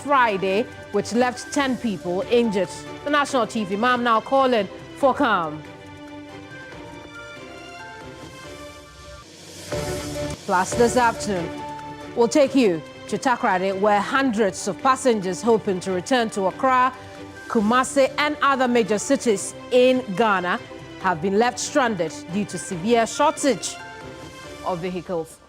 Friday, which left 10 people injured. The National Chief Imam now calling for calm. Plus, this afternoon, we'll take you to Takoradi, where hundreds of passengers hoping to return to Accra, Kumasi, and other major cities in Ghana have been left stranded due to severe shortage of vehicles.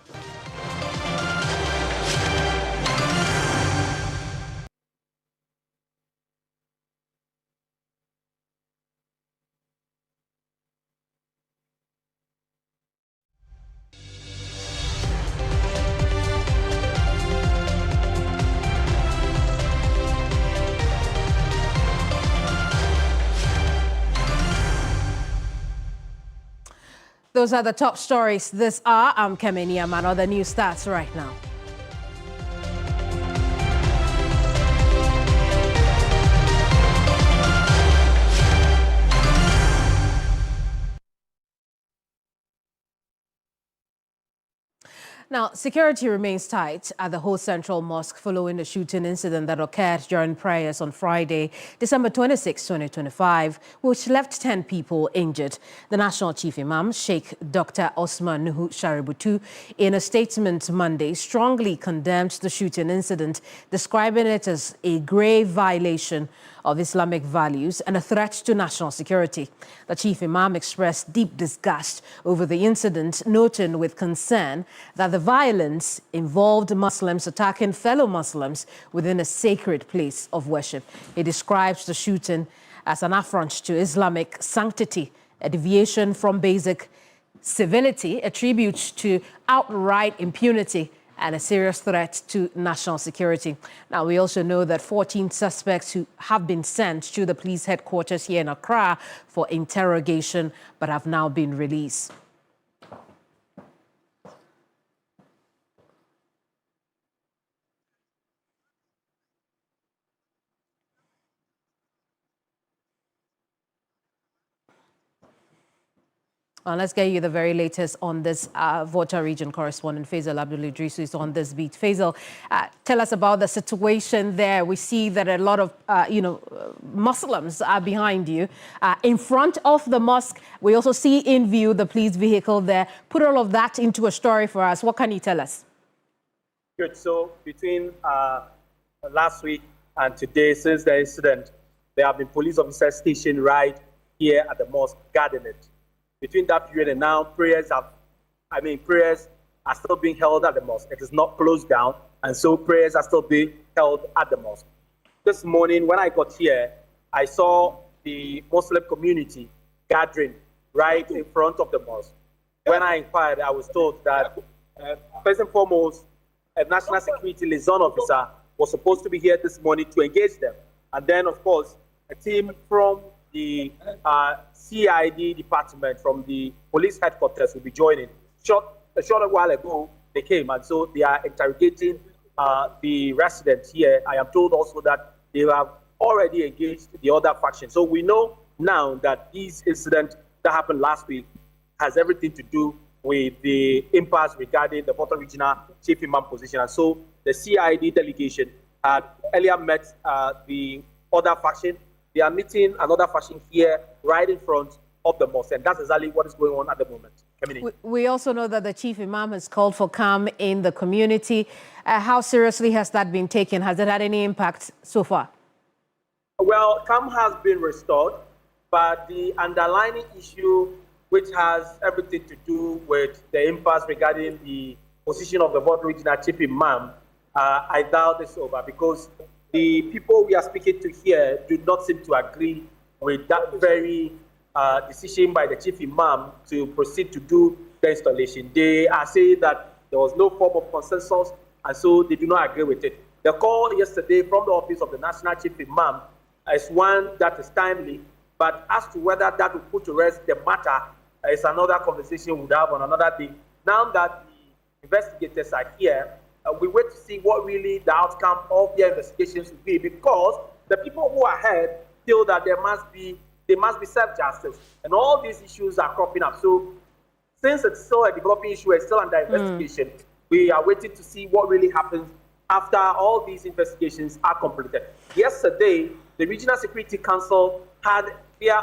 Those are the top stories this hour. I'm Kemeni Amano. The news starts right now. Now, security remains tight at the whole Central Mosque following the shooting incident that occurred during prayers on Friday, December 26, 2025, which left 10 people injured. The National Chief Imam, Sheikh Dr. Osman Nuhu Shaributu, in a statement Monday, strongly condemned the shooting incident, describing it as a grave violation of Islamic values and a threat to national security. The Chief Imam expressed deep disgust over the incident, noting with concern that the violence involved Muslims attacking fellow Muslims within a sacred place of worship. He describes the shooting as an affront to Islamic sanctity, a deviation from basic civility, a tribute to outright impunity, and a serious threat to national security. Now, we also know that 14 suspects who have been sent to the police headquarters here in Accra for interrogation, but have now been released. Let's get you the very latest on this. Volta region correspondent Faisal Abdul Idris is on this beat. Faisal, tell us about the situation there. We see that a lot of, Muslims are behind you. In front of the mosque, we also see in view the police vehicle there. Put all of that into a story for us. What can you tell us? Good. So between last week and today, since the incident, there have been police officers stationed right here at the mosque, guarding it. Between that period and now, prayers are still being held at the mosque. It is not closed down, and so prayers are still being held at the mosque. This morning, when I got here, I saw the Muslim community gathering right in front of the mosque. When I inquired, I was told that, first and foremost, a national security liaison officer was supposed to be here this morning to engage them. And then, of course, a team from the CID department from the police headquarters will be joining. A short while ago, they came, and so they are interrogating the residents here. I am told also that they have already engaged the other faction. So we know now that this incident that happened last week has everything to do with the impasse regarding the Volta Regional Chief Imam position. And so the CID delegation had earlier met the other faction. They are meeting another faction here right in front of the mosque, and that's exactly what is going on at the moment. We also know that the Chief Imam has called for calm in the community. How seriously has that been taken? Has it had any impact so far? Well, calm has been restored, but the underlying issue, which has everything to do with the impasse regarding the position of the Volta Regional Chief Imam, I doubt it's over, because the people we are speaking to here do not seem to agree with that very decision by the Chief Imam to proceed to do the installation. They are saying that there was no form of consensus, and so they do not agree with it. The call yesterday from the office of the National Chief Imam is one that is timely, but as to whether that will put to rest the matter is another conversation we'll have on another day. Now that the investigators are here, we wait to see what really the outcome of their investigations will be, because the people who are ahead feel that there must be self-justice, and all these issues are cropping up. So since it's still a developing issue, it's still under investigation, we are waiting to see what really happens after all these investigations are completed. Yesterday, the Regional Security Council had their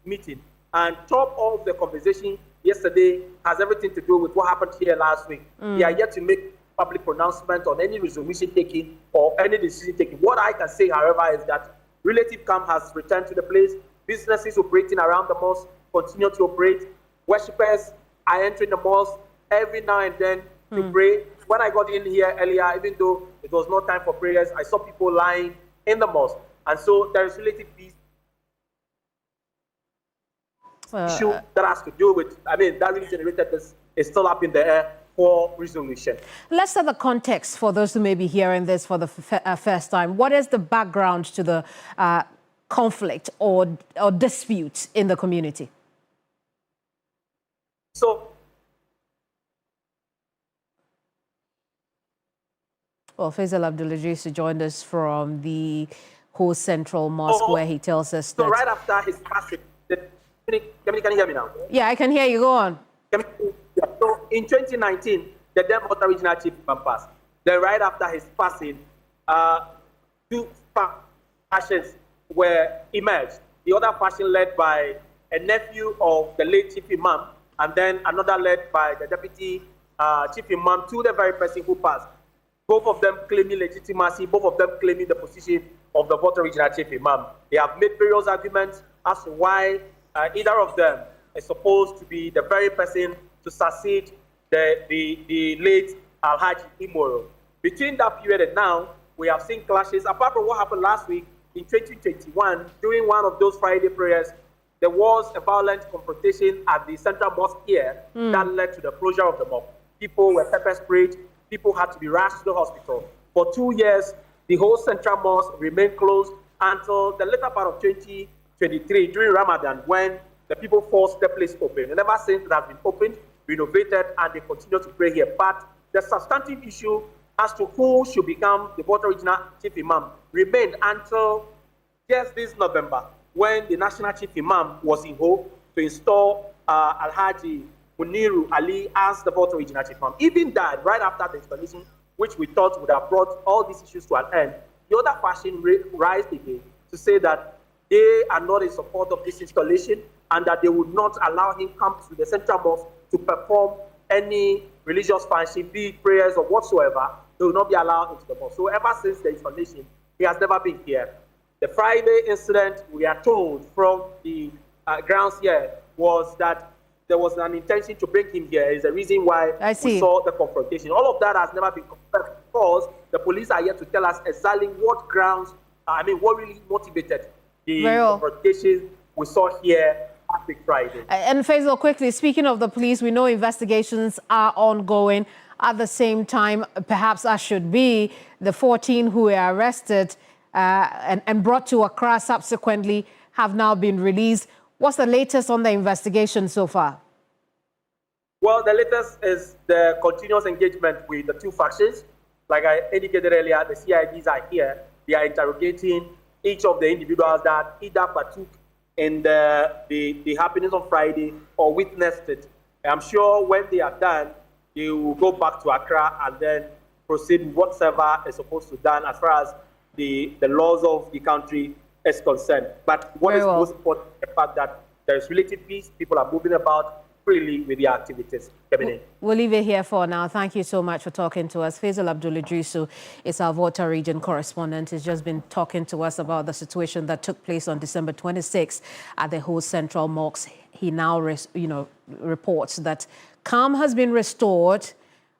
meeting, and top of the conversation yesterday has everything to do with what happened here last week. They are yet to make public pronouncement on any resolution taken or any decision taken. What I can say, however, is that relative calm has returned to the place. Businesses operating around the mosque continue to operate. Worshippers are entering the mosque every now and then to pray. When I got in here earlier, even though it was not time for prayers, I saw people lying in the mosque. And so there is relative peace. Issue that has to do with, that really generated this is still up in the air for resolution. Let's set the context for those who may be hearing this for the first time. What is the background to the conflict or dispute in the community? So, well, Faisal Abdul-Idris joined us from the Ho Central Mosque, where he tells us that... So right after his passing, can you hear me now? Yeah, I can hear you. Go on. So in 2019, the then Volta Regional Chief Imam passed. Then right after his passing, two factions were emerged. The other faction led by a nephew of the late Chief Imam, and then another led by the Deputy Chief Imam to the very person who passed. Both of them claiming legitimacy, both of them claiming the position of the Volta Regional Chief Imam. They have made various arguments as to why either of them is supposed to be the very person to succeed the late Alhaji Imoro. Between that period and now, we have seen clashes. Apart from what happened last week in 2021, during one of those Friday prayers, there was a violent confrontation at the Central Mosque here that led to the closure of the mosque. People were pepper sprayed. People had to be rushed to the hospital. For 2 years, the whole Central Mosque remained closed until the later part of 2023 during Ramadan, when the people forced the place open. And ever since it has been opened, renovated, and they continue to pray here. But the substantive issue as to who should become the Volta Regional Chief Imam remained until just this November, when the National Chief Imam was in hope to install Alhaji Muniru Ali as the Volta Regional Chief Imam. Even that, right after the installation, which we thought would have brought all these issues to an end, the other faction raised again to say that they are not in support of this installation and that they would not allow him come to the Central Mosque to perform any religious function, be it prayers or whatsoever. They will not be allowed into the mosque. So ever since the installation, he has never been here. The Friday incident, we are told from the grounds here, was that there was an intention to bring him here. Is the reason why we saw the confrontation. All of that has never been confirmed because the police are yet to tell us exactly what grounds, what really motivated the confrontation we saw here last week Friday. And Faisal, quickly, speaking of the police, we know investigations are ongoing. At the same time, perhaps as should be, the 14 who were arrested and brought to Accra subsequently have now been released. What's the latest on the investigation so far? Well, the latest is the continuous engagement with the two factions. Like I indicated earlier, the CIDs are here. They are interrogating each of the individuals that either partook in the happenings on Friday or witnessed it. I'm sure when they are done, they will go back to Accra and then proceed with whatever is supposed to be done as far as the laws of the country is concerned. But what is most important is the fact that there is relative peace. People are moving about freely with their activities. We'll leave it here for now. Thank you so much for talking to us. Faisal Abdul-Idris is our Volta region correspondent. He's just been talking to us about the situation that took place on December 26th at the Ho Central Mosque. He now, reports that calm has been restored,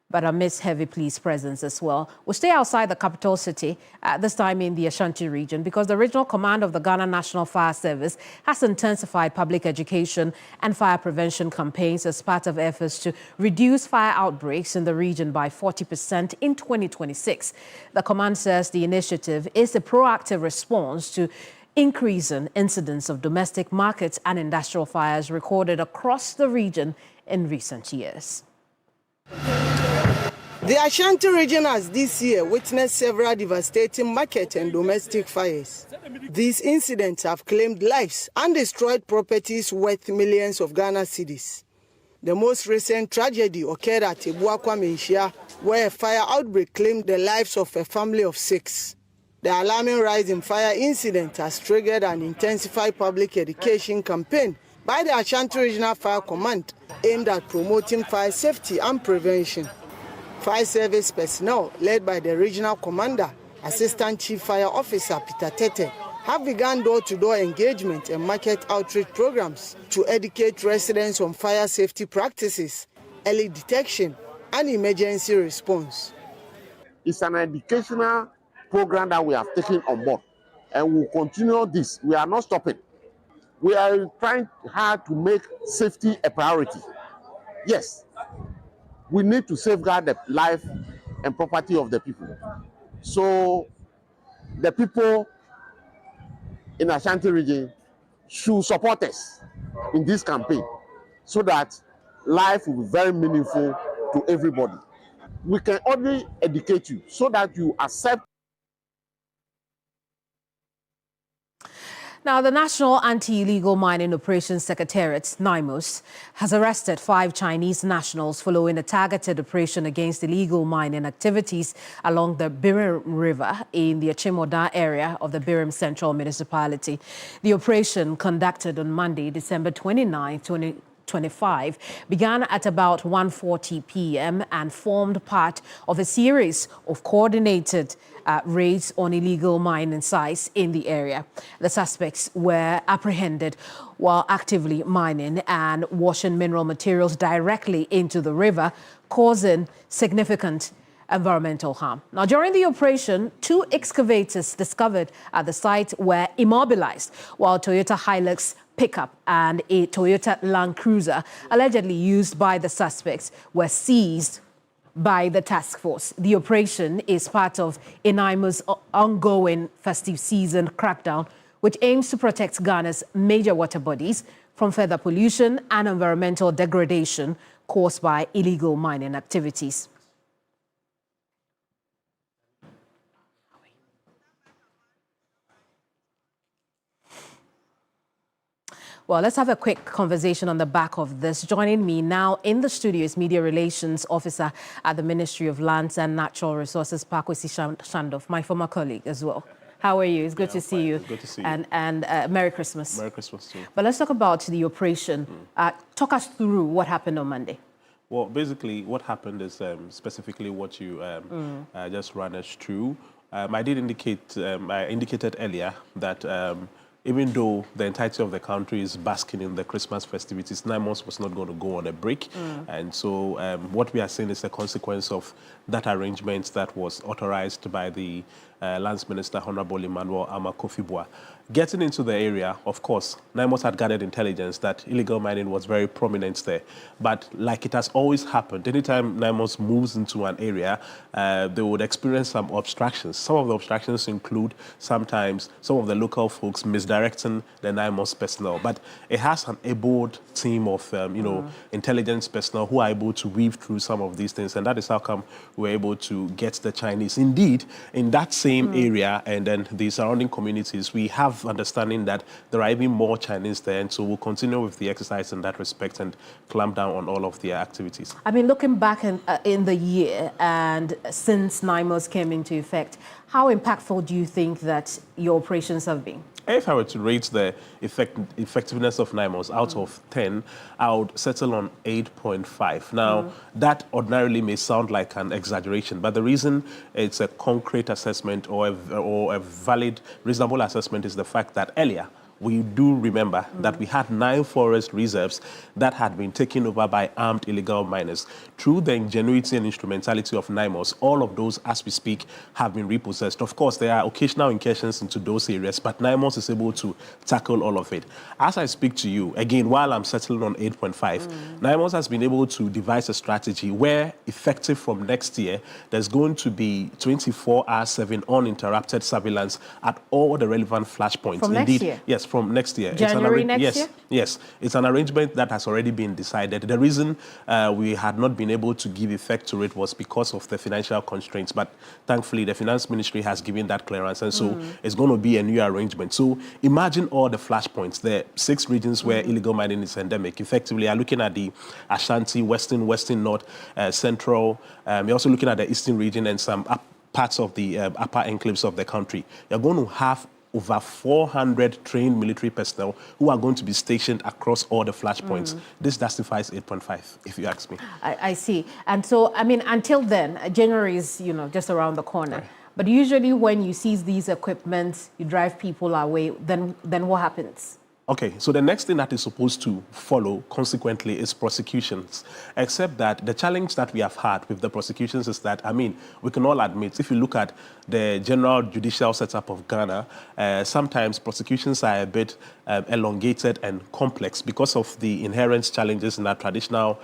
but amidst heavy police presence as well. We'll stay outside the capital city, this time in the Ashanti region, because the regional command of the Ghana National Fire Service has intensified public education and fire prevention campaigns as part of efforts to reduce fire outbreaks in the region by 40% in 2026. The command says the initiative is a proactive response to increasing incidents of domestic markets and industrial fires recorded across the region in recent years. The Ashanti region has this year witnessed several devastating market and domestic fires. These incidents have claimed lives and destroyed properties worth millions of Ghana cedis. The most recent tragedy occurred at Ebuakwa Menchia, where a fire outbreak claimed the lives of a family of 6. The alarming rise in fire incidents has triggered an intensified public education campaign by the Ashanti Regional Fire Command aimed at promoting fire safety and prevention. Fire service personnel, led by the regional commander, Assistant Chief Fire Officer Peter Tete, have begun door-to-door engagement and market outreach programs to educate residents on fire safety practices, early detection, and emergency response. It's an educational program that we have taken on board, and we'll continue this. We are not stopping. We are trying hard to make safety a priority. Yes, we need to safeguard the life and property of the people. So the people in Ashanti region should support us in this campaign so that life will be very meaningful to everybody. We can only educate you so that you accept. Now, the National Anti-Illegal Mining Operations Secretariat, NIMOS, has arrested 5 Chinese nationals following a targeted operation against illegal mining activities along the Birim River in the Achimota area of the Birim Central Municipality. The operation, conducted on Monday, December 29, 2025, began at about 1:40 p.m. and formed part of a series of coordinated raids on illegal mining sites in the area. The suspects were apprehended while actively mining and washing mineral materials directly into the river, causing significant environmental harm. Now, during the operation, 2 excavators discovered at the site were immobilized, while Toyota Hilux pickup and a Toyota Land Cruiser allegedly used by the suspects were seized by the task force. The operation is part of NIMO's ongoing festive season crackdown, which aims to protect Ghana's major water bodies from further pollution and environmental degradation caused by illegal mining activities. Well, let's have a quick conversation on the back of this. Joining me now in the studio is Media Relations Officer at the Ministry of Lands and Natural Resources, Pakwesi Shandoff, my former colleague as well. How are you? It's good to see you. Good to see you. And Merry Christmas. Merry Christmas too. But let's talk about the operation. Talk us through what happened on Monday. Well, basically, what happened is specifically what you just ran us through. I indicated earlier that even though the entirety of the country is basking in the Christmas festivities, NIMOS was not going to go on a break. And so what we are seeing is a consequence of that arrangement that was authorized by the Lands Minister, Honorable Emmanuel Ama-Kofi-Boa. Getting into the area, of course, NIMOS had gathered intelligence that illegal mining was very prominent there. But like it has always happened, anytime NIMOS moves into an area, they would experience some obstructions. Some of the obstructions include sometimes some of the local folks misdirecting the NIMOS personnel. But it has an able team of, intelligence personnel who are able to weave through some of these things. And that is how come we're able to get the Chinese. Indeed, in that same area and then the surrounding communities, we have understanding that there are even more Chinese there, and so we'll continue with the exercise in that respect and clamp down on all of their activities. I mean, looking back in the year and since NIMOS came into effect, how impactful do you think that your operations have been? If I were to rate the effectiveness of NIMOS out of 10, I would settle on 8.5. Now, that ordinarily may sound like an exaggeration, but the reason it's a concrete assessment or a valid, reasonable assessment is the fact that earlier, we do remember that we had 9 forest reserves that had been taken over by armed illegal miners. Through the ingenuity and instrumentality of NIMOS, all of those, as we speak, have been repossessed. Of course, there are occasional incursions into those areas, but NIMOS is able to tackle all of it. As I speak to you, again, while I'm settling on 8.5, NIMOS has been able to devise a strategy where, effective from next year, there's going to be 24/7 uninterrupted surveillance at all the relevant flashpoints. From next year? Yes, from next year. January next year? Yes. It's an arrangement that has already been decided. The reason we had not been able to give effect to it was because of the financial constraints. But thankfully, the Finance Ministry has given that clearance. And so it's going to be a new arrangement. So imagine all the flashpoints. The 6 regions where illegal mining is endemic. Effectively, are looking at the Ashanti, Western North, Central. We're also looking at the Eastern region and some parts of the upper enclaves of the country. You're going to have over 400 trained military personnel who are going to be stationed across all the flashpoints. This justifies 8.5, if you ask me. I see. And so, I mean, until then, January is, just around the corner. Right. But usually when you seize these equipment, you drive people away, then what happens? Okay, so the next thing that is supposed to follow, consequently, is prosecutions. Except that the challenge that we have had with the prosecutions is that, we can all admit, if you look at the general judicial setup of Ghana, sometimes prosecutions are a bit elongated and complex because of the inherent challenges in our traditional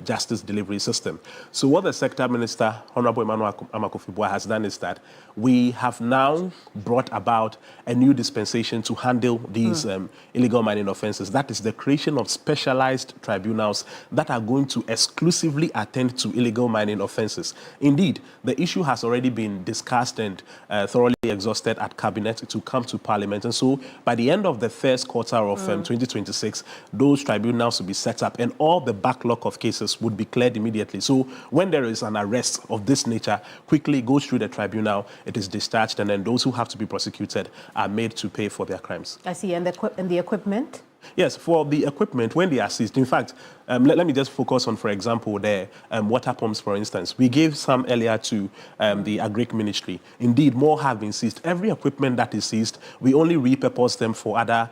justice delivery system. So what the Sector Minister, Honorable Emmanuel Amakofibua, has done is that we have now brought about a new dispensation to handle these illegal mining offenses. That is the creation of specialized tribunals that are going to exclusively attend to illegal mining offenses. Indeed, the issue has already been discussed and thoroughly exhausted at Cabinet to come to Parliament. And so by the end of the first quarter of 2026, those tribunals will be set up and all the backlog of cases would be cleared immediately. So when there is an arrest of this nature, quickly goes through the tribunal, it is discharged, and then those who have to be prosecuted are made to pay for their crimes. I see. And the equipment? Yes, for the equipment, when they are seized, in fact, let me just focus on, for example, the water pumps, for instance. We gave some earlier to the Agric Ministry. Indeed, more have been seized. Every equipment that is seized, we only repurpose them for other,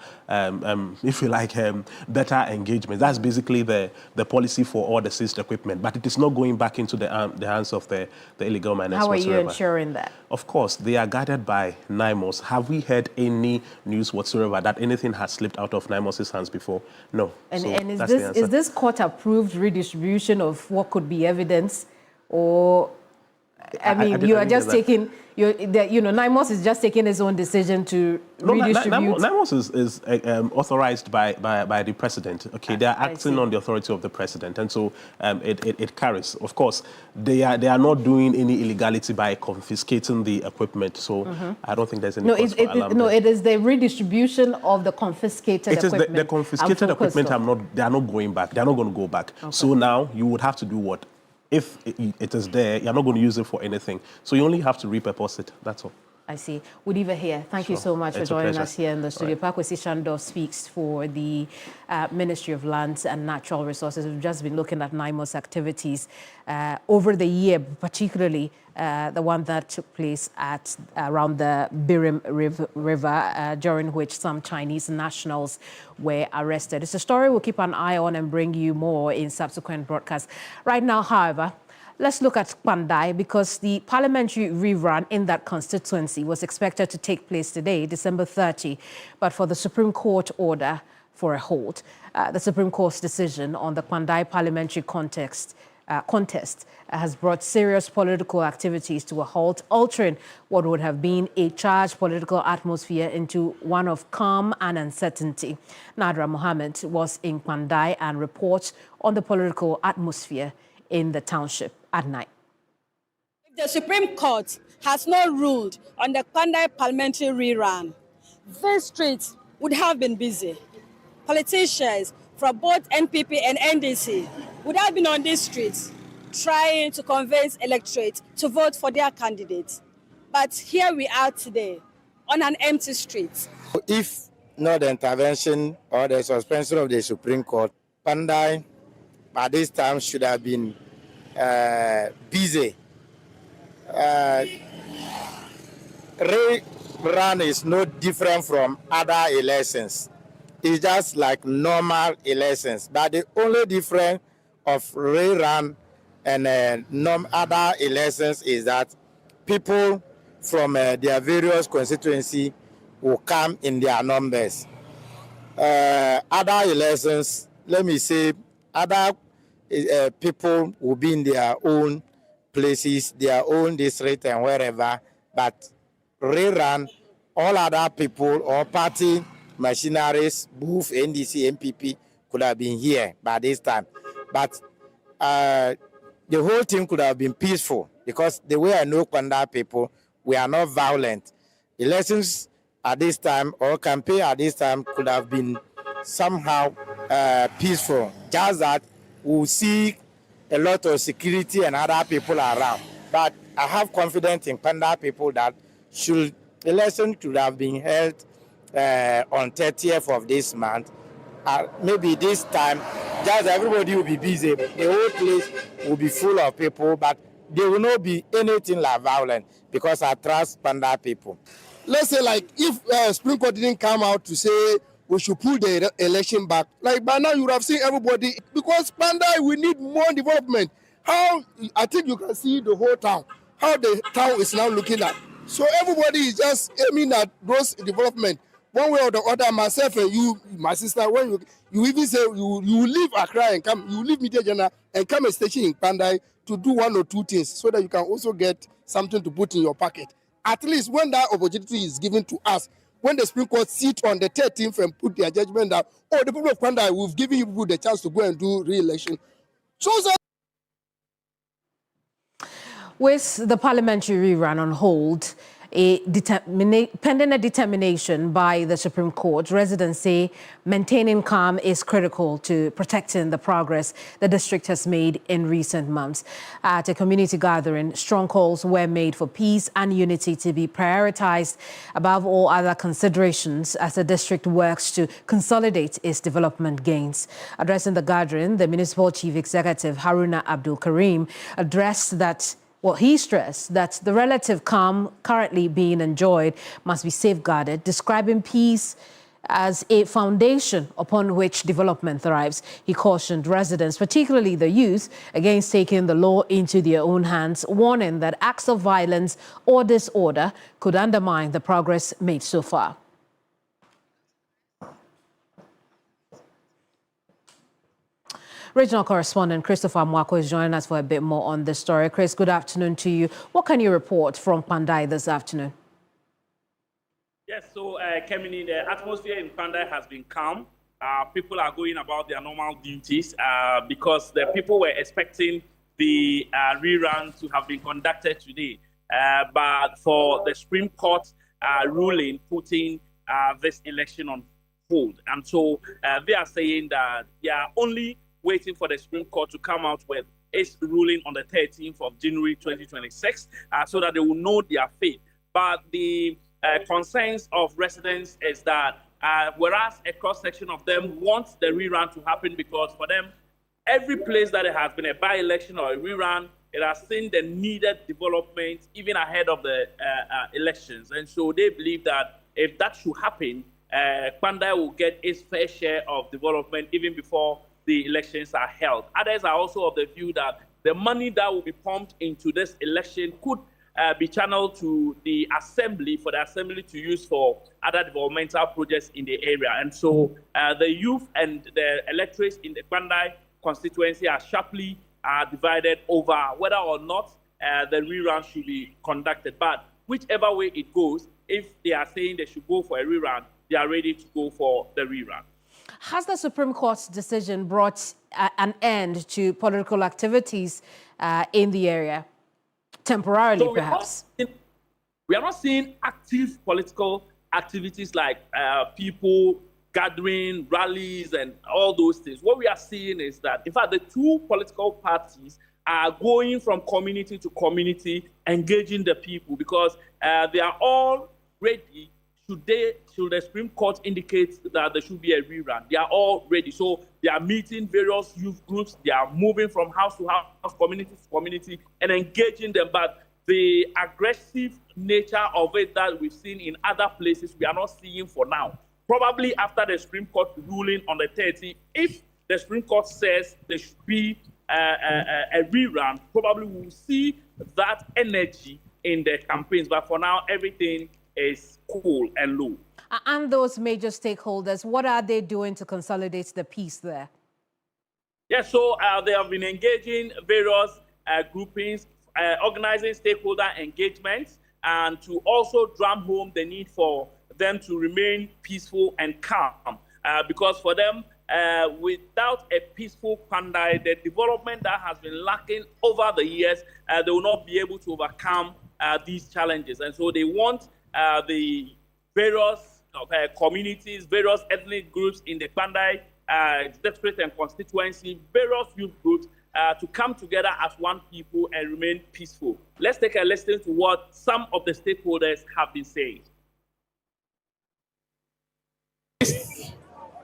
if you like, better engagement. That's basically the policy for all the seized equipment. But it is not going back into the hands of the illegal miners. How are whatsoever. you ensuring that? Of course, they are guarded by NIMOS. Have we heard any news whatsoever that anything has slipped out of NIMOS' hands before? No. And, So and that's the answer. is this court-approved redistribution of what could be evidence, or you are just taking NIMOS is just taking its own decision to redistribute? NIMOS is authorized by the president. Okay, they are acting on the authority of the president, and so it carries. Of course, they are not doing any illegality by confiscating the equipment. So I don't think there's any cause for alarm. No, it is the redistribution of the confiscated equipment. It is the confiscated equipment. They are not going back. They are not going to go back. Okay. So now you would have to do what? If it is there, you're not going to use it for anything. So you only have to repurpose it. That's all. I see. We'll leave it here. Thank you so much for joining us here in the studio. Right. Pakwesi Shandor speaks for the Ministry of Lands and Natural Resources. We've just been looking at NIMOS activities over the year, particularly the one that took place at around the Birim River, during which some Chinese nationals were arrested. It's a story we'll keep an eye on and bring you more in subsequent broadcasts. Right now, however, let's look at Kpandai, because the parliamentary rerun in that constituency was expected to take place today, December 30, but for the Supreme Court order for a hold. The Supreme Court's decision on the Kpandai parliamentary contest has brought serious political activities to a halt, altering what would have been a charged political atmosphere into one of calm and uncertainty. Nadra Mohammed was in Kpandai and reports on the political atmosphere in the township at night. If the Supreme Court has not ruled on the Kpandai parliamentary rerun, these streets would have been busy. Politicians from both NPP and NDC would have been on these streets trying to convince electorate to vote for their candidates. But here we are today on an empty street. If not the intervention or the suspension of the Supreme Court, Kpandai by this time should have been busy. Rerun is no different from other elections. It's just like normal elections. But the only difference of rerun and other elections is that people from their various constituencies will come in their numbers. Other elections, let me say, other people will be in their own places, their own district and wherever, but rerun, all other people or party machineries, booth, NDC, MPP could have been here by this time. But the whole thing could have been peaceful, because the way I know Kpandai people, we are not violent. Elections at this time or campaign at this time could have been somehow peaceful. Just that we'll see a lot of security and other people around. But I have confidence in Kpandai people that should election could have been held on 30th of this month. Maybe this time, just everybody will be busy. The whole place will be full of people, but there will not be anything like violence, because I trust Kpandai people. Let's say, like, if Supreme Court didn't come out to say we should pull the election back, like by now you would have seen everybody, because Kpandai, we need more development. How, I think you can see the whole town, how the town is now looking at. So everybody is just aiming at those development. One way or the other, myself and you, my sister, when you even say you leave Accra and come, you leave Media General and come and station in Kpandai to do one or two things, so that you can also get something to put in your pocket. At least when that opportunity is given to us, when the Supreme Court sit on the 13th and put their judgment that, oh, the people of Kpandai, we've given you people the chance to go and do re-election. So with the parliamentary rerun on hold, pending a determination by the Supreme Court, residents say maintaining calm is critical to protecting the progress the district has made in recent months. At a community gathering, strong calls were made for peace and unity to be prioritized above all other considerations as the district works to consolidate its development gains. Addressing the gathering, the municipal chief executive, Haruna Abdul Karim, he stressed that the relative calm currently being enjoyed must be safeguarded, describing peace as a foundation upon which development thrives. He cautioned residents, particularly the youth, against taking the law into their own hands, warning that acts of violence or disorder could undermine the progress made so far. Regional correspondent Christopher Mwako is joining us for a bit more on this story. Chris, good afternoon to you. What can you report from Kpandai this afternoon? Yes, so Kemini, the atmosphere in Kpandai has been calm. People are going about their normal duties because the people were expecting the rerun to have been conducted today. But for the Supreme Court ruling putting this election on hold. And so they are saying that they are only waiting for the Supreme Court to come out with its ruling on the 13th of January 2026 so that they will know their fate. But the concerns of residents is that whereas a cross-section of them wants the rerun to happen, because for them, every place that there has been a by-election or a rerun, it has seen the needed development even ahead of the elections. And so they believe that if that should happen, Kpandai will get its fair share of development even before the elections are held. Others are also of the view that the money that will be pumped into this election could be channeled to the assembly, for the assembly to use for other developmental projects in the area. And so the youth and the electorates in the Kpandai constituency are sharply divided over whether or not the rerun should be conducted. But whichever way it goes, if they are saying they should go for a rerun, they are ready to go for the rerun. Has the Supreme Court's decision brought an end to political activities in the area, temporarily perhaps? We are not seeing active political activities like people gathering, rallies, and all those things. What we are seeing is that, in fact, the two political parties are going from community to community, engaging the people, because they are all ready. Should the Supreme Court indicate that there should be a rerun, they are all ready. So they are meeting various youth groups, they are moving from house to house, community to community, and engaging them. But the aggressive nature of it that we've seen in other places, we are not seeing for now. Probably after the Supreme Court ruling on the 30th, if the Supreme Court says there should be a rerun, probably we'll see that energy in the campaigns. But for now, everything is cool and low. And those major stakeholders, what are they doing to consolidate the peace there? Yeah, so they have been engaging various groupings, organizing stakeholder engagements, and to also drum home the need for them to remain peaceful and calm. Because for them, without a peaceful Kpandai, the development that has been lacking over the years, they will not be able to overcome these challenges. And so they want the various communities, various ethnic groups in the Kpandai district and constituency, various youth groups to come together as one people and remain peaceful. Let's take a listen to what some of the stakeholders have been saying.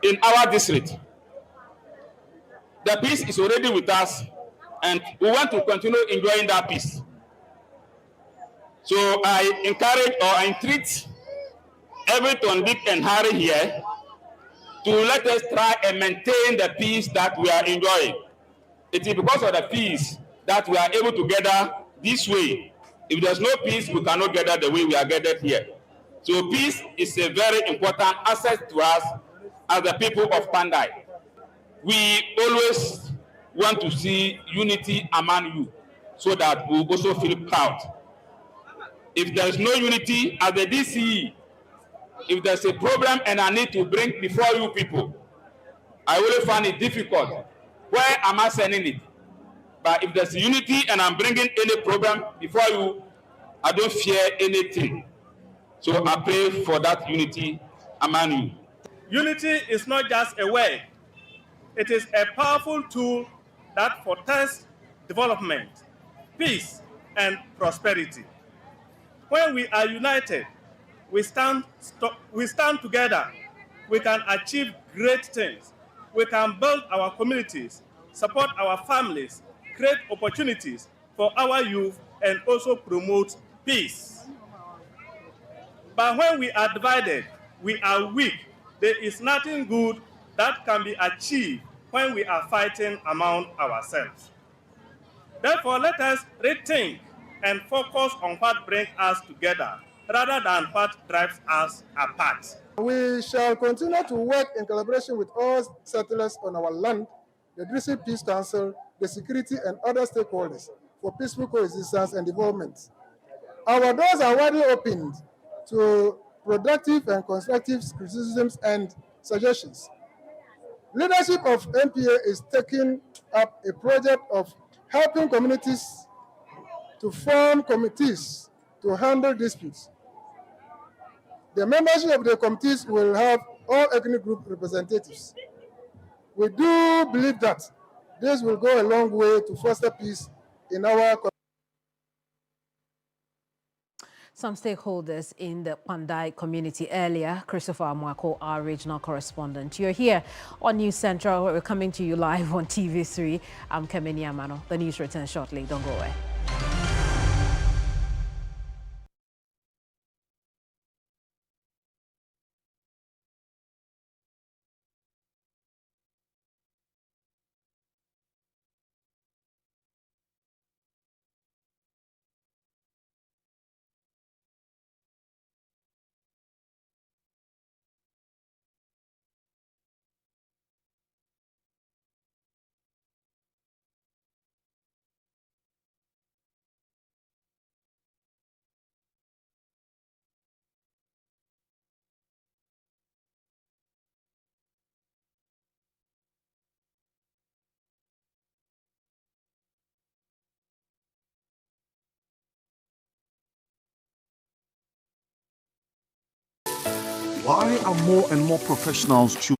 In our district, the peace is already with us, and we want to continue enjoying that peace. So I encourage or I entreat every Tom, Dick, and Harry here to let us try and maintain the peace that we are enjoying. It is because of the peace that we are able to gather this way. If there's no peace, we cannot gather the way we are gathered here. So peace is a very important asset to us as the people of Kpandai. We always want to see unity among you so that we also feel proud. If there's no unity as the DCE, if there's a problem and I need to bring before you people, I will find it difficult. Where am I sending it? But if there's unity and I'm bringing any problem before you, I don't fear anything. So I pray for that unity among you. Unity is not just a word. It is a powerful tool that foretells development, peace, and prosperity. When we are united, we stand together, we can achieve great things. We can build our communities, support our families, create opportunities for our youth, and also promote peace. But when we are divided, we are weak. There is nothing good that can be achieved when we are fighting among ourselves. Therefore, let us rethink and focus on what brings us together rather than what drives us apart. We shall continue to work in collaboration with all settlers on our land, the District Peace Council, the security and other stakeholders for peaceful coexistence and development. Our doors are widely opened to productive and constructive criticisms and suggestions. Leadership of MPA is taking up a project of helping communities to form committees to handle disputes. The membership of the committees will have all ethnic group representatives. We do believe that this will go a long way to foster peace in our community. Some stakeholders in the Kpandai community earlier. Christopher Amwako, our regional correspondent. You're here on News Central. We're coming to you live on TV3. I'm Kemeni Amano. The news returns shortly. Don't go away. Why are more and more professionals choosing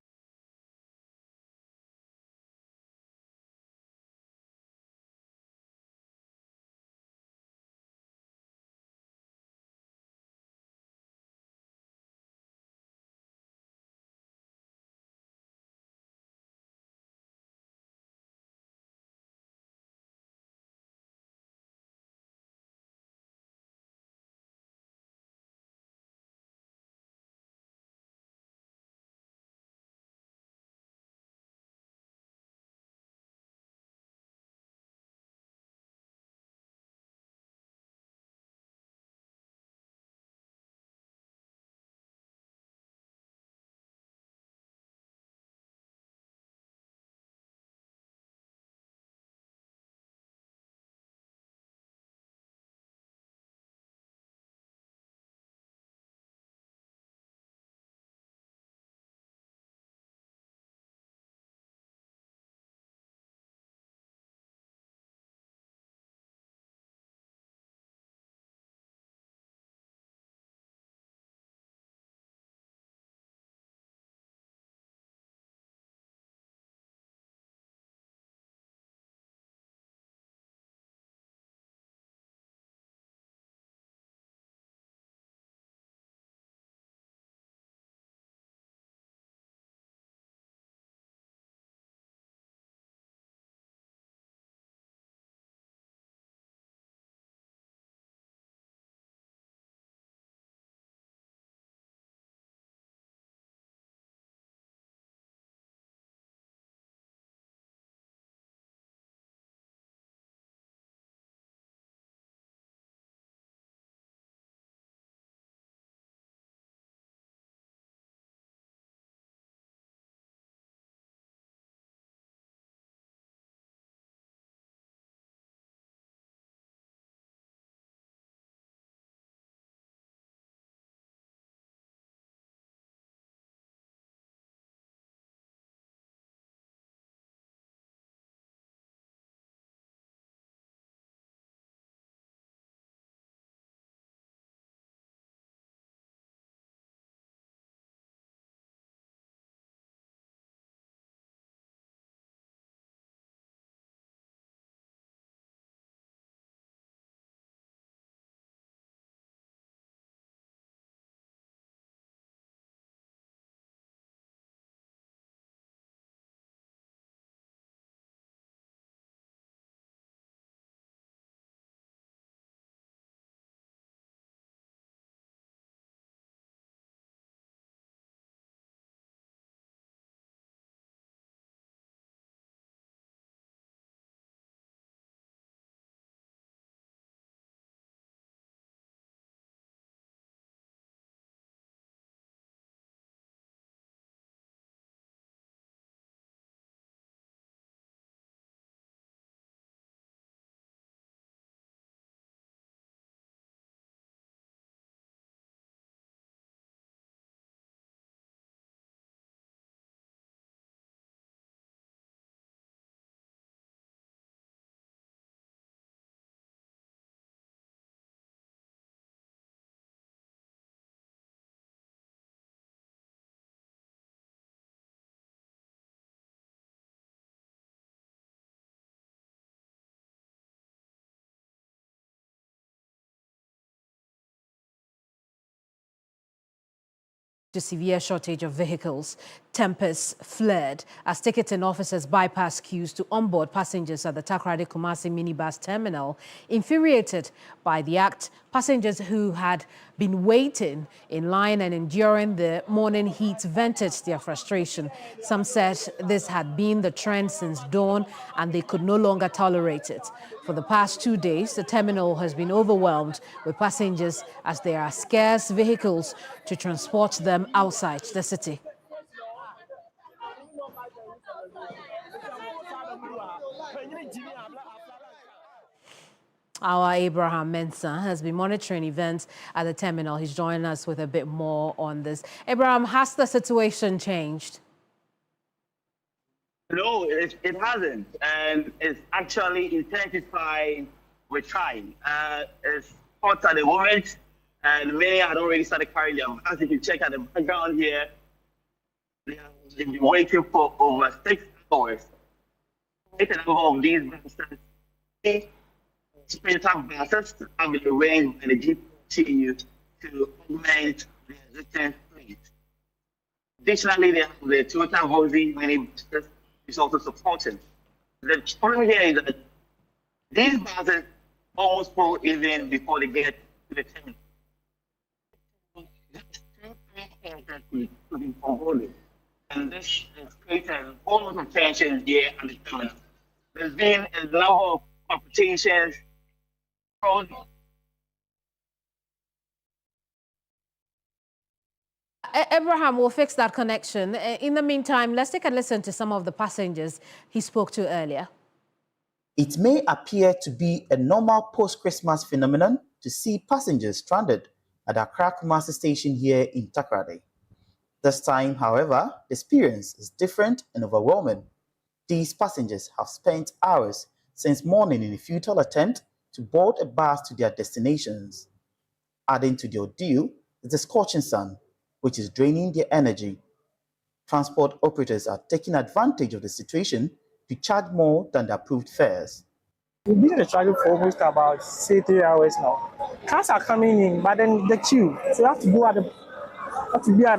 to severe shortage of vehicles. Tempers flared as ticketing officers bypassed queues to onboard passengers at the Takoradi Kumasi minibus terminal. Infuriated by the act, passengers who had been waiting in line and enduring the morning heat vented their frustration. Some said this had been the trend since dawn and they could no longer tolerate it. For the past 2 days, the terminal has been overwhelmed with passengers as there are scarce vehicles to transport them outside the city. Our Abraham Mensah has been monitoring events at the terminal. He's joining us with a bit more on this. Abraham, has the situation changed? No, it hasn't, and it's actually intensifying with time. It's hot at the moment, and many had already started carrying them. As if you check at the background here, they've been waiting for over 6 hours. A number of these buses, sprinter buses, have been arranged by the GPTU to augment the existing fleet. Additionally, they have the Toyota Vozi mini buses is also supported. The problem here is that these buses almost full even before they get to the terminal. And this has created almost of tension here at the terminal. There's been a lot of competitions. Abraham will fix that connection. In the meantime, let's take a listen to some of the passengers he spoke to earlier. It may appear to be a normal post-Christmas phenomenon to see passengers stranded at Accra Kumasi station here in Takoradi. This time, however, the experience is different and overwhelming. These passengers have spent hours since morning in a futile attempt to board a bus to their destinations. Adding to the ordeal is the scorching sun, which is draining their energy. Transport operators are taking advantage of the situation to charge more than the approved fares. We've been in the struggle for almost about, say, 3 hours now. Cars are coming in, but then the queue, so you have to go at the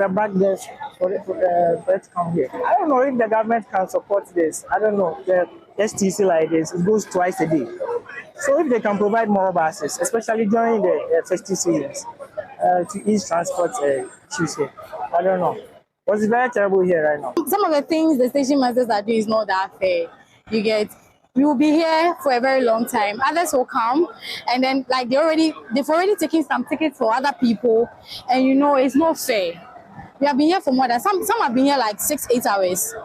back desk for it to come here. I don't know if the government can support this. I don't know. The STC like this, it goes twice a day. So if they can provide more buses, especially during the festive seasons, to ease transport issues here. I don't know. It's very terrible here right now. Some of the things the station masters are doing is not that fair. You get, we will be here for a very long time. Others will come, and then like they've already taken some tickets for other people, and you know it's not fair. We have been here for more than some have been here like 6-8 hours.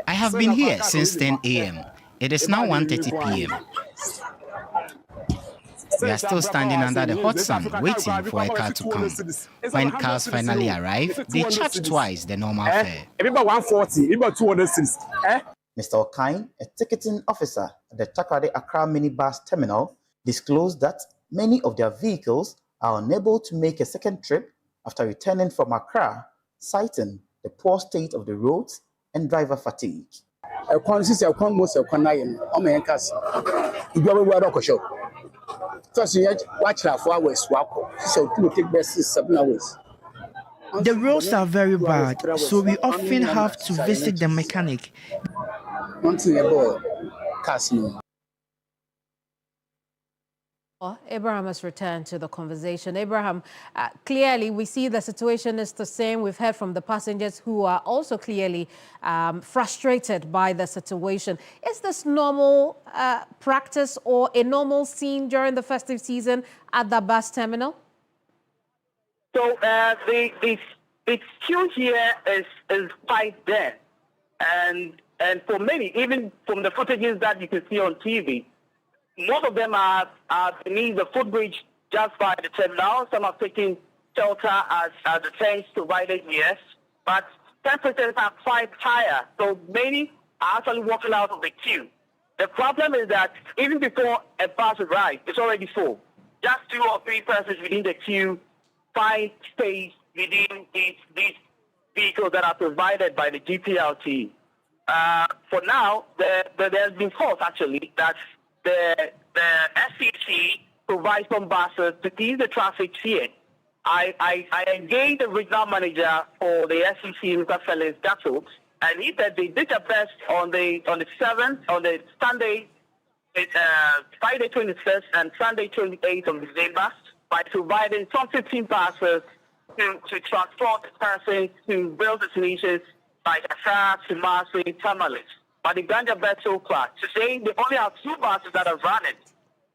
I have been here since 10 a.m. It is now 1:30 p.m. We are still standing under the hot sun waiting for a car to come. When cars finally arrive, they charge twice the normal fare. Mr. Okain, a ticketing officer at the Takoradi Accra minibus terminal, disclosed that many of their vehicles are unable to make a second trip after returning from Accra, citing the poor state of the roads and driver fatigue. The roads are very bad, so we often have to visit the mechanic. Abraham has returned to the conversation. Abraham, clearly we see the situation is the same. We've heard from the passengers who are also clearly frustrated by the situation. Is this normal practice or a normal scene during the festive season at the bus terminal? So the queue here is quite there. And for many, even from the footages that you can see on TV, most of them are beneath the footbridge just by the terminal. Some are taking shelter as the tents provided, yes. But temperatures are quite higher, so many are actually walking out of the queue. The problem is that even before a bus arrives, it's already full. Just 2 or 3 persons within the queue find space within these vehicles that are provided by the GPLT. For now, there's been thought actually that the SCC provide some buses to ease the traffic here. I engaged the regional manager for the SEC, Mr. Felix Gatto, and he said they did their best on the 7th, on the Sunday, Friday 26th and Sunday 28th of December by providing some 15 buses to transport persons to various destinations like Accra, Kumasi, Tamale. But the Ganja best so far. Today, they only have 2 buses that are running.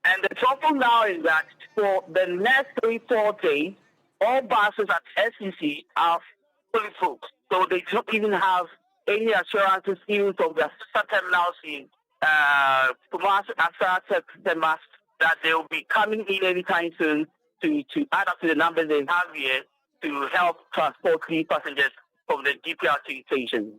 And the trouble now is that for the next 3-4 days, all buses at SEC are fully full. So they don't even have any assurances even from the terminals in Kumasi, Accra, Temas, that they will be coming in anytime soon to add up to the numbers they have here to help transport these passengers from the GPRT station.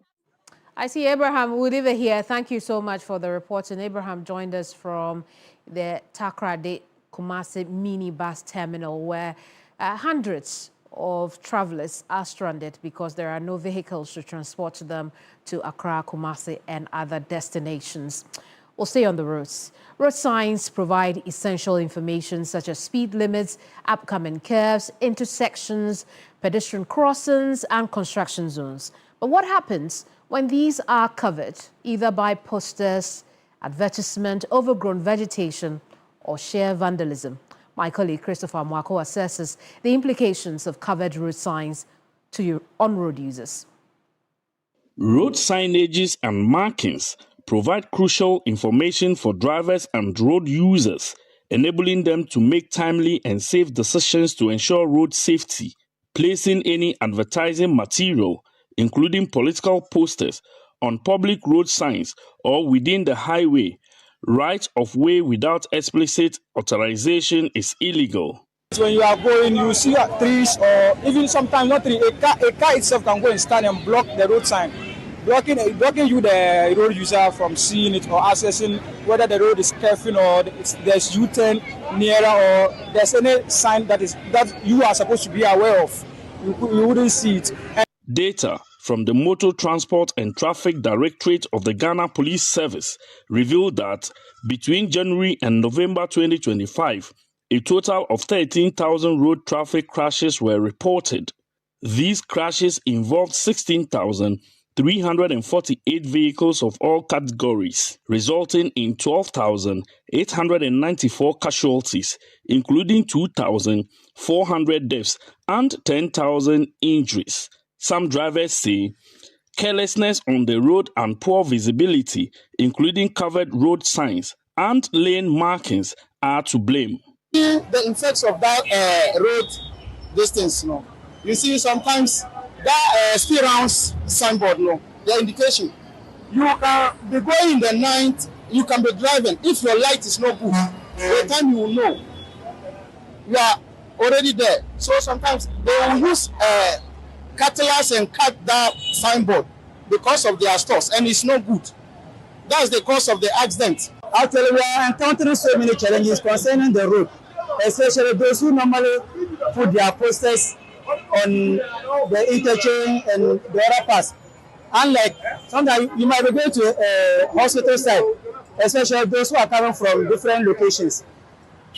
I see Abraham Woodiver here. Thank you so much for the report. And Abraham joined us from the Takoradi Kumasi minibus terminal, where hundreds of travelers are stranded because there are no vehicles to transport them to Accra, Kumasi, and other destinations. We'll stay on the roads. Road signs provide essential information such as speed limits, upcoming curves, intersections, pedestrian crossings, and construction zones. But what happens when these are covered either by posters, advertisement, overgrown vegetation, or sheer vandalism? My colleague Christopher Mwako assesses the implications of covered road signs on road users. Road signages and markings provide crucial information for drivers and road users, enabling them to make timely and safe decisions to ensure road safety. Placing any advertising material, including political posters, on public road signs or within the highway right of way without explicit authorization is illegal. When you are going, you see trees, or even sometimes not trees. A car itself can go and stand and block the road sign, blocking you, the road user, from seeing it or accessing whether the road is curving or there's U-turn nearer, or there's any sign that you are supposed to be aware of. You wouldn't see it. Data from the Motor Transport and Traffic Directorate of the Ghana Police Service revealed that between January and November 2025, a total of 13,000 road traffic crashes were reported. These crashes involved 16,348 vehicles of all categories, resulting in 12,894 casualties, including 2,400 deaths and 10,000 injuries. Some drivers say carelessness on the road and poor visibility, including covered road signs and lane markings, are to blame. The effects of that road distance, you see sometimes that speed rounds signboard, the indication. You can be going in the night, you can be driving. If your light is not good, the time you will know you are already there. So sometimes they will use cutlass and cut that signboard because of their stores, and it's not good. That's the cause of the accident. Actually, we are encountering so many challenges concerning the road, especially those who normally put their posters on the interchange and the other parts. Unlike sometimes you might be going to a hospital site, especially those who are coming from different locations.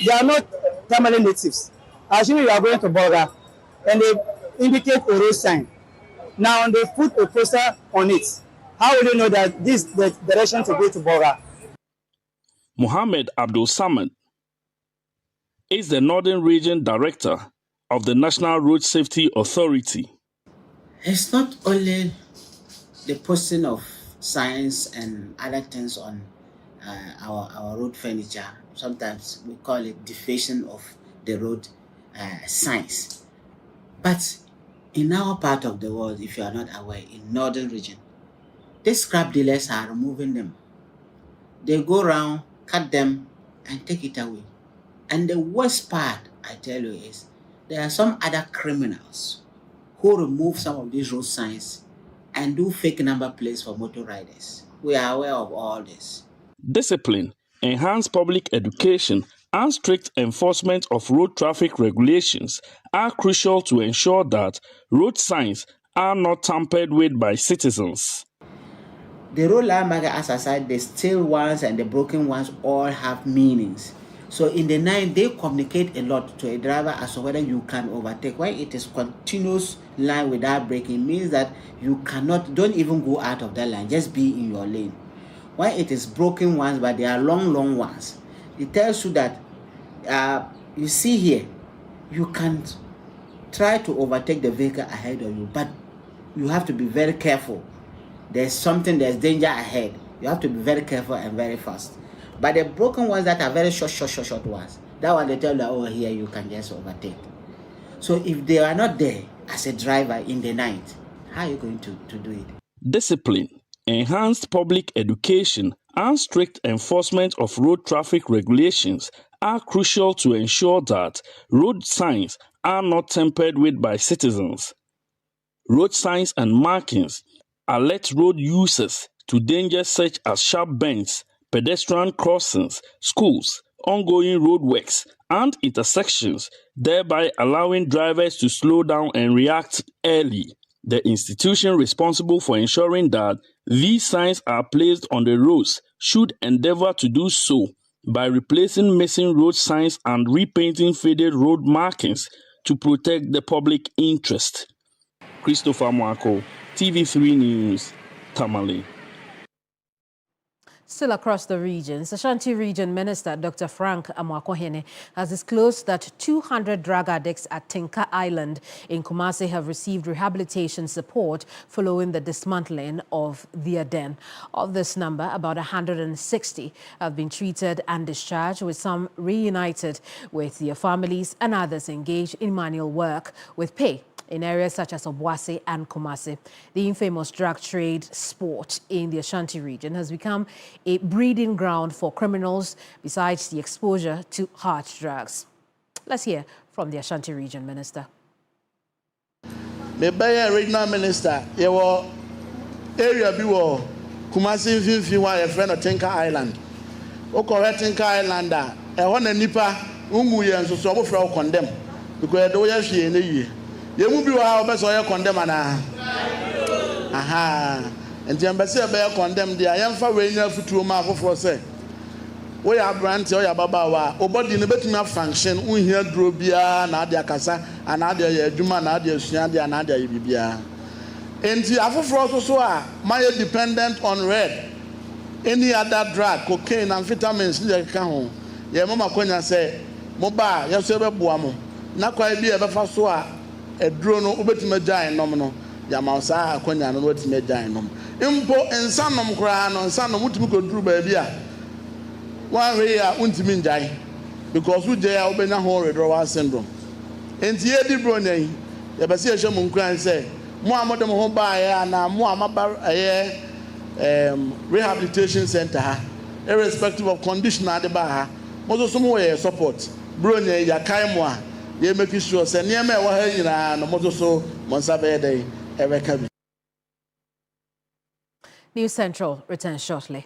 They are not Tamale natives. Assuming you are going to Boga and they indicate a road sign. Now they put a poster on it. How will you know that this is the direction to go to Boga? Mohammed Abdul Samad is the Northern Region Director of the National Road Safety Authority. It's not only the posting of signs and other things on our road furniture. Sometimes we call it defacing of the road signs. But in our part of the world, if you are not aware, in Northern Region, these scrap dealers are removing them. They go around, cut them, and take it away. And the worst part, I tell you, is there are some other criminals who remove some of these road signs and do fake number plates for motor riders. We are aware of all this. Discipline, enhanced public education, and strict enforcement of road traffic regulations are crucial to ensure that road signs are not tampered with by citizens. The road line marker, as I said, the steel ones and the broken ones all have meanings. So in the night, they communicate a lot to a driver as to whether you can overtake. When it is continuous line without braking, means that you cannot, don't even go out of that line, just be in your lane. When it is broken ones, but they are long ones, it tells you that you see here, you can try to overtake the vehicle ahead of you, but you have to be very careful. There's danger ahead. You have to be very careful and very fast. But the broken ones that are very short ones, that one they tell you, oh, here you can just overtake. So if they are not there as a driver in the night, how are you going to do it? Discipline, enhanced public education, and strict enforcement of road traffic regulations are crucial to ensure that road signs are not tampered with by citizens. Road signs and markings alert road users to dangers such as sharp bends, pedestrian crossings, schools, ongoing roadworks, and intersections, thereby allowing drivers to slow down and react early. The institution responsible for ensuring that these signs are placed on the roads should endeavor to do so by replacing missing road signs and repainting faded road markings to protect the public interest. Christopher Mwako, TV3 News, Tamale. Still across the regions, Ashanti Region Minister Dr. Frank Amwakohene has disclosed that 200 drug addicts at Tinka Island in Kumasi have received rehabilitation support following the dismantling of their den. Of this number, about 160 have been treated and discharged, with some reunited with their families and others engaged in manual work with pay in areas such as Obuasi and Kumasi. The infamous drug trade sport in the Ashanti region has become a breeding ground for criminals besides the exposure to hard drugs. Let's hear from the Ashanti region minister. The Bayer regional minister, you were area biwo Kumasi Finfi wa a friend of Tinka Island. O correct Tinka Islander, a one nipa ungu yen so so for condemn because the way she in the year. You will be our best or condemn. Aha, and the embassy bear condemn the young farmer for mark for say. We are brand or Baba, or body in a better function, we hear Drobia, Nadia Casa, and Nadia Juma, Nadia Shandia, Nadia Ibibia. And the Afro so are my dependent on red. Any other drug, cocaine, and vitamins, like Cajon. Your mama Quenya say, Moba, Yasoba Buamo, not quite be ever for so. A drone ubetima giant nominal, Yamasa, Quenya, and what's made giant nom. Impo and Sanum Cran on Sanum Mutumuko drew baby. One way I won't mean die because we jay open a whole withdrawal syndrome. And the Eddie Brone, the Basia Munkran say, Muhammad Mohomba and Muhammad rehabilitation center, irrespective of condition at the bar, most somewhere support. Brone, Yakaimwa. Ye make sure say near me wa ha nyina no moto so monsa be dey e be News Central returns shortly.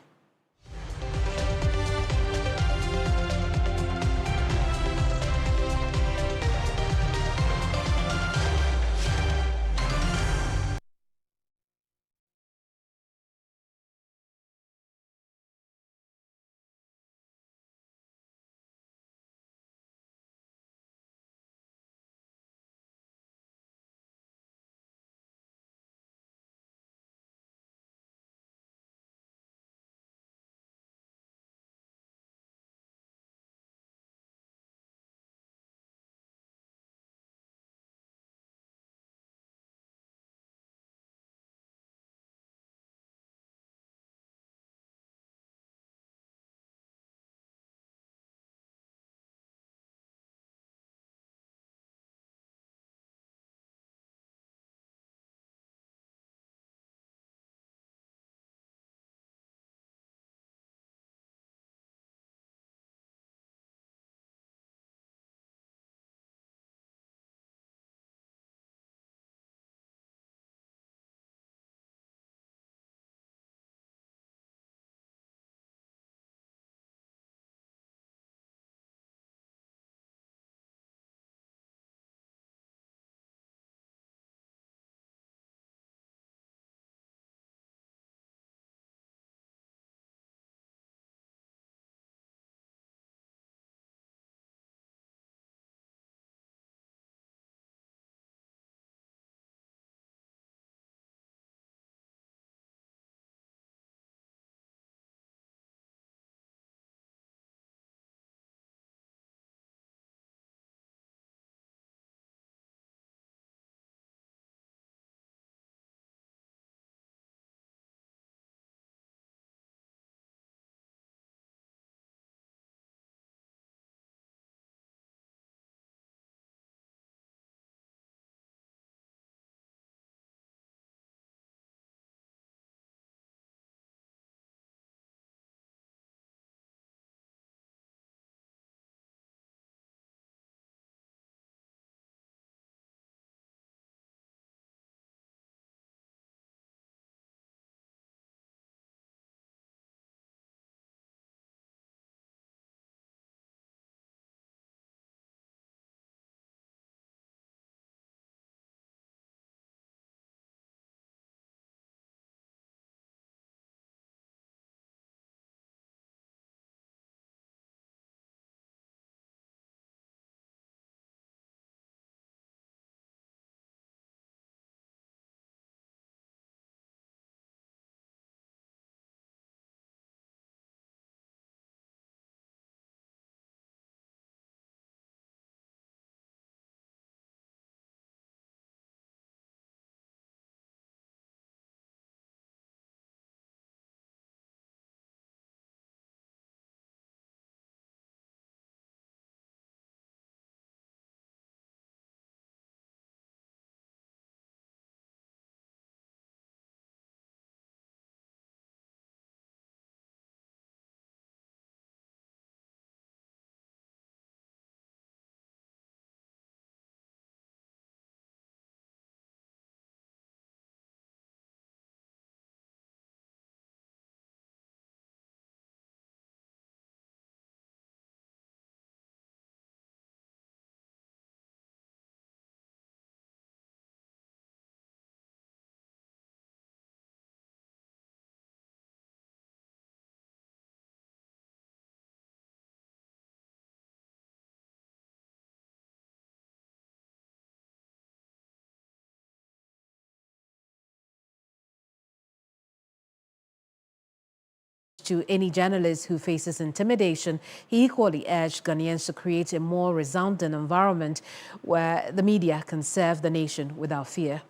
to any journalist who faces intimidation, he equally urged Ghanaians to create a more resounding environment where the media can serve the nation without fear.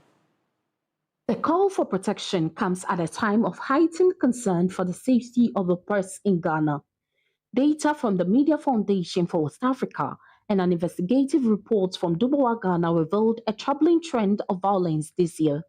The call for protection comes at a time of heightened concern for the safety of the press in Ghana. Data from the Media Foundation for West Africa and an investigative report from Dubois, Ghana revealed a troubling trend of violence this year.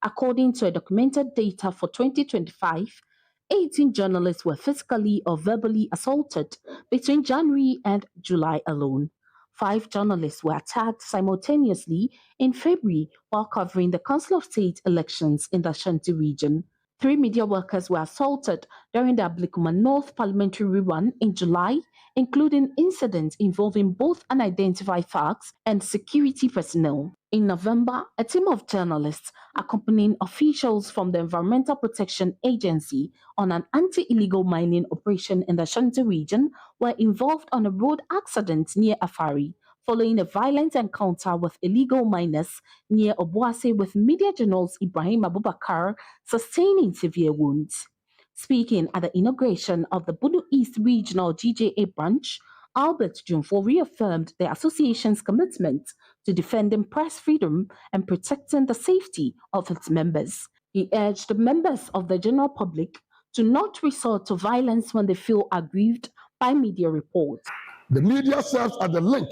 According to a documented data for 2025, 18 journalists were physically or verbally assaulted between January and July alone. 5 journalists were attacked simultaneously in February while covering the Council of State elections in the Ashanti region. 3 media workers were assaulted during the Ablikuma North parliamentary rerun in July, including incidents involving both unidentified thugs and security personnel. In November, a team of journalists accompanying officials from the Environmental Protection Agency on an anti-illegal mining operation in the Ashanti region were involved on a road accident near Afari, following a violent encounter with illegal miners near Obuasi, with media journalist Ibrahim Abubakar sustaining severe wounds. Speaking at the inauguration of the Bunu East Regional GJA branch, Albert Jumfo reaffirmed the association's commitment to defending press freedom and protecting the safety of its members. He urged members of the general public to not resort to violence when they feel aggrieved by media reports. The media serves as the link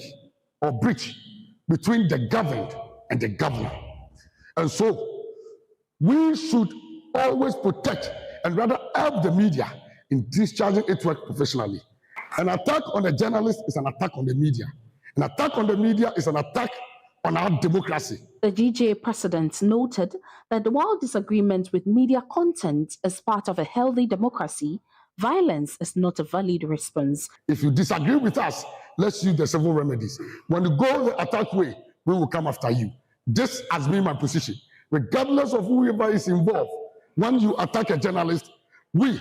or bridge between the governed and the governor. And so we should always protect and rather help the media in discharging its work professionally. An attack on a journalist is an attack on the media. An attack on the media is an attack on our democracy. The GJA president noted that while disagreement with media content is part of a healthy democracy, violence is not a valid response. If you disagree with us, let's use the civil remedies. When you go the attack way, we will come after you. This has been my position. Regardless of whoever is involved, when you attack a journalist, we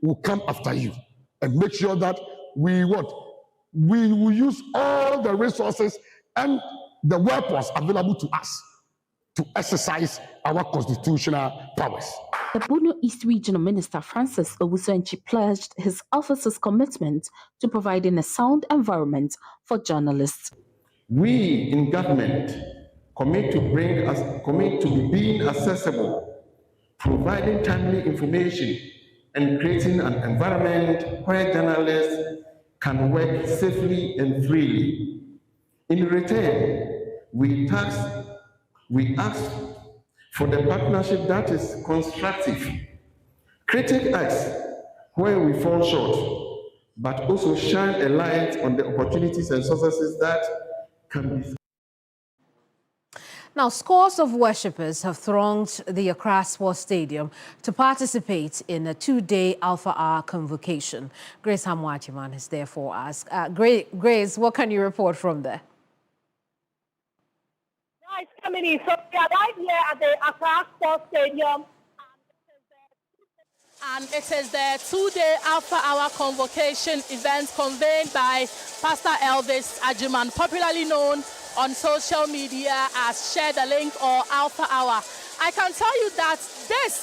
will come after you and make sure that we will use all the resources and the weapons available to us to exercise our constitutional powers. The Bunu East Regional Minister Francis Owusu-Enchi pledged his office's commitment to providing a sound environment for journalists. We in government commit to being accessible, providing timely information, and creating an environment where journalists can work safely and freely. In return, we ask for the partnership that is constructive. Critic us where we fall short, but also shine a light on the opportunities and successes that can be. Now, scores of worshippers have thronged the Accra Sports Stadium to participate in a 2-day Alpha Hour convocation. Grace Hamwachiman is there for us. Grace, what can you report from there? Nice coming in. So we are right here at the Accra Sports Stadium. And it is the 2-day Alpha Hour convocation event convened by Pastor Elvis Ajiman, popularly known on social media as Share the Link or Alpha Hour. I can tell you that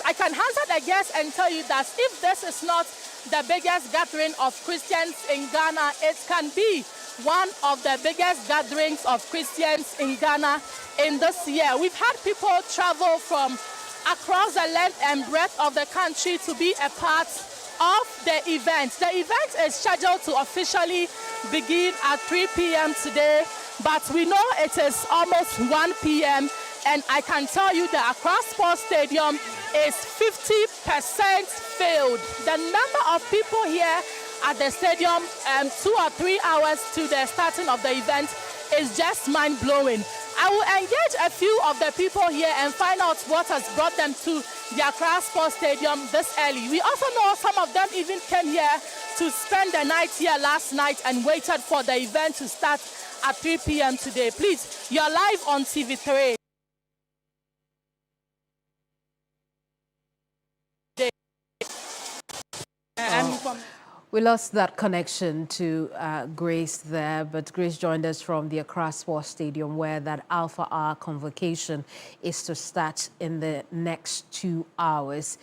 I can answer the guess and tell you that if this is not the biggest gathering of Christians in Ghana, it can be one of the biggest gatherings of Christians in Ghana in this year. We've had people travel from across the length and breadth of the country to be a part of the event. The event is scheduled to officially begin at 3 p.m. today, but we know it is almost 1 p.m. and I can tell you the Accra Sports Stadium is 50% filled. The number of people here at the stadium 2 or 3 hours to the starting of the event is just mind-blowing. I will engage a few of the people here and find out what has brought them to the Accra Sports Stadium this early. We also know some of them even came here to spend the night here last night and waited for the event to start at 3 p.m. today. Please, you're live on TV3. We lost that connection to Grace there, but Grace joined us from the Accra Sports Stadium where that Alpha Hour convocation is to start in the next 2 hours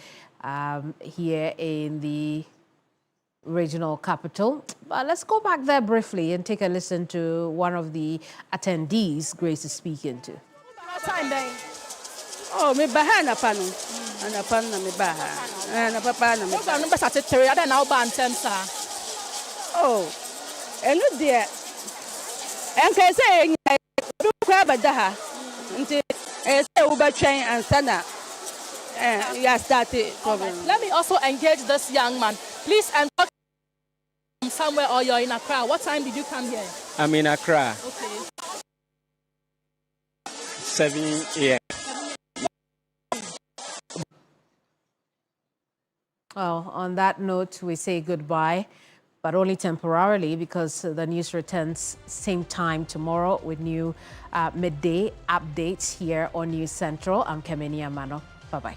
here in the regional capital. But let's go back there briefly and take a listen to one of the attendees Grace is speaking to. Oh, me baha na pano. Ana pan na me baha. Na papa na me. Program number 33 ada na uba antem sa. Oh. Enu de. Enka say enya du kwa bada ha. Nti say uba twen ansa na ya start program. Let me also engage this young man. Please and talk somewhere or you're in Accra. What time did you come here? I'm in Accra. Okay. 7 a.m. Well, on that note, we say goodbye, but only temporarily because the news returns same time tomorrow with new midday updates here on News Central. I'm Kemeni Amano. Bye-bye.